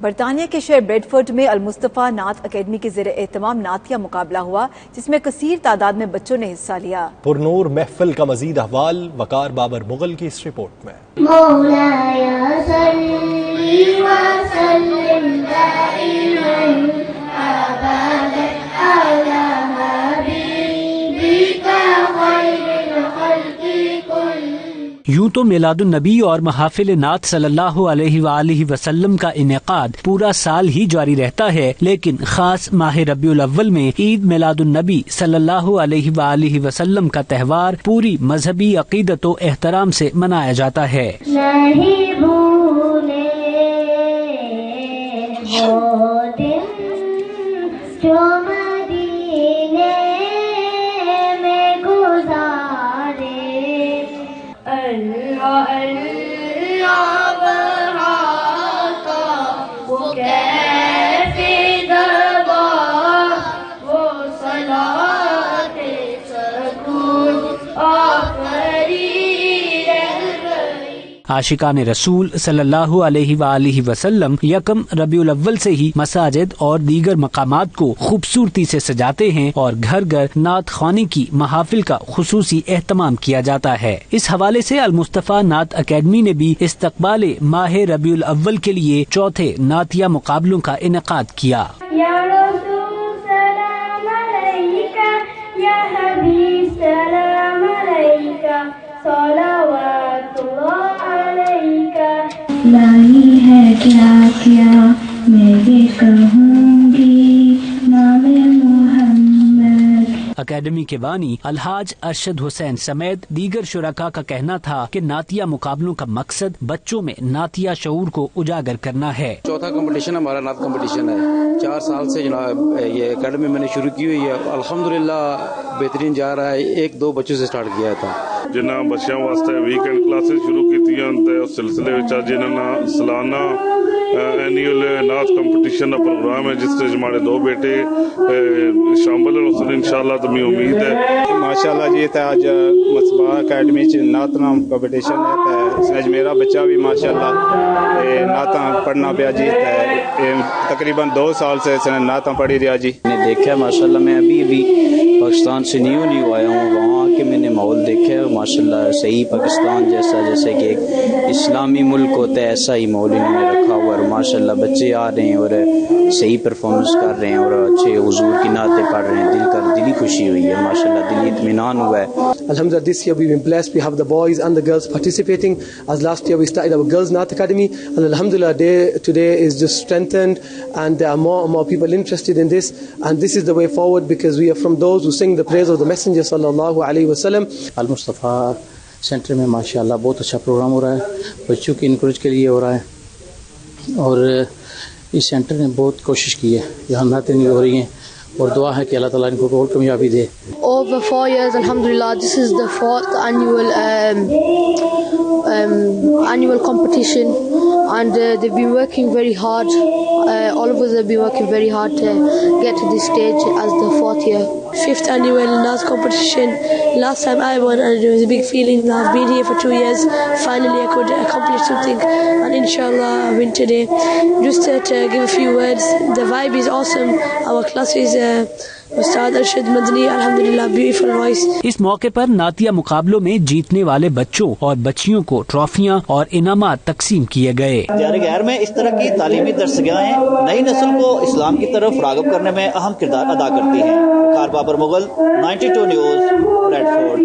برطانیہ کے شہر بریڈفورڈ میں المصطفیٰ نعت اکیڈمی کے زیر اہتمام نعتیہ مقابلہ ہوا، جس میں کثیر تعداد میں بچوں نے حصہ لیا۔ پرنور محفل کا مزید احوال وقار بابر مغل کی اس رپورٹ میں۔ مولایا صلی وسلم دائما ابدا علی حبیبک خیر الخلق کل۔ یوں تو میلاد النبی اور محافل نعت صلی اللہ علیہ وآلہ وسلم کا انعقاد پورا سال ہی جاری رہتا ہے، لیکن خاص ماہ ربیع الاول میں عید میلاد النبی صلی اللہ علیہ وآلہ وسلم کا تہوار پوری مذہبی عقیدت و احترام سے منایا جاتا ہے۔ نہیں بھولے وہ دن جو مدینے میں گزارے، اللہ اللہ بڑھاتا وہ کیسے دربار، وہ صلاۃ سکون آفری رہ گئی۔ عاشقان رسول صلی اللہ علیہ وآلہ وسلم یکم ربیع الاول سے ہی مساجد اور دیگر مقامات کو خوبصورتی سے سجاتے ہیں اور گھر گھر نعت خوانی کی محافل کا خصوصی اہتمام کیا جاتا ہے۔ اس حوالے سے المصطفیٰ نعت اکیڈمی نے بھی استقبال ماہ ربیع الاول کے لیے چوتھے نعتیہ مقابلوں کا انعقاد کیا۔ یا رسول سلام علیکہ، یا حبیب سلام علیکہ، صلوات اللہ علیکہ۔ لائی ہے کیا کیا میں یہ کہوں گی نام محمد۔ اکیڈمی کے بانی الحاج ارشد حسین سمیت دیگر شرکاء کا کہنا تھا کہ نعتیہ مقابلوں کا مقصد بچوں میں نعتیہ شعور کو اجاگر کرنا ہے۔ چوتھا کمپٹیشن ہمارا نعت کمپٹیشن ہے، 4 سال سے جناب یہ اکیڈمی میں نے شروع کی ہوئی ہے، الحمدللہ بہترین جا رہا ہے۔ 1-2 بچوں سے سٹارٹ کیا تھا جنہاں بچوں واسطے ویکینڈ کلاسز شروع کی اس سلسلے میں جنہاں سالانہ اینیول نعت کمپٹیشن کا پروگرام ہے، جس سے ہمارے 2 بیٹے شامل ہیں انشاءاللہ۔ تو میں امید ہے ماشاءاللہ جی آج مصباح اکیڈمی نعت نام کمپٹیشن ہے، میرا بچہ بھی ماشاءاللہ نعتاں پڑھنا پیا جی، تقریباً 2 سال سے اس نے نعتاں پڑھی رہا جی۔ میں نے دیکھا ماشاءاللہ، میں ابھی پاکستان سے نیو آیا ہوں، وہاں کے میں نے ماحول دیکھا ہے ماشاءاللہ صحیح پاکستان جیسا، جیسے کہ ایک اسلامی ملک ہوتا ہے ایسا ہی ماحول انہوں نے رکھا ہوا ہے، ماشاءاللہ بچے آ رہے ہیں اور صحیح پرفارمنس کر رہے ہیں اور اچھے حضور کی نعتیں پڑھ رہے ہیں، دلی خوشی ہوئی ہے ماشاءاللہ، دلی اطمینان ہوا ہے۔ Alhamdulillah, this year we've been blessed. We have the boys and the girls participating. As last year we started our girls Na'at Academy, and Alhamdulillah, today is just strengthened, and there are more and more people interested in this. And this is the way forward because we are from those who sing the praise of the Messenger sallallahu alaihi wasallam. Al Mustafa centre میں ماشاءاللہ بہت اچھا programme ہو رہا ہے، بچوں کی encourage کے لیے ہو رہا ہے، اور اس سینٹر نے بہت کوشش کی ہے، یہاں نعتیں ہو رہی ہیں، اور دعا ہے کہ اللہ تعالیٰ ان کو اور کامیابی دے۔ Over 4 years, alhamdulillah, this is the 4th annual competition, and they've been working very hard. All of us have been working very hard to get to this stage as the 4th year. 5th annual NAS competition. Last time I won, and it was a big feeling. I've been here for 2 years. Finally, I could accomplish something, and inshallah, I win today. Just to give a few words, the vibe is awesome. Our class is استاد ارشد مدنی، الحمدللہ beautiful voice. اس موقع پر نعتیہ مقابلوں میں جیتنے والے بچوں اور بچیوں کو ٹرافیاں اور انعامات تقسیم کیے گئے۔ دیار غیر میں اس طرح کی تعلیمی درسگاہیں نئی نسل کو اسلام کی طرف راغب کرنے میں اہم کردار ادا کرتی ہیں۔ وقار بابر مغل، 92 نیوز، بریڈفورڈ۔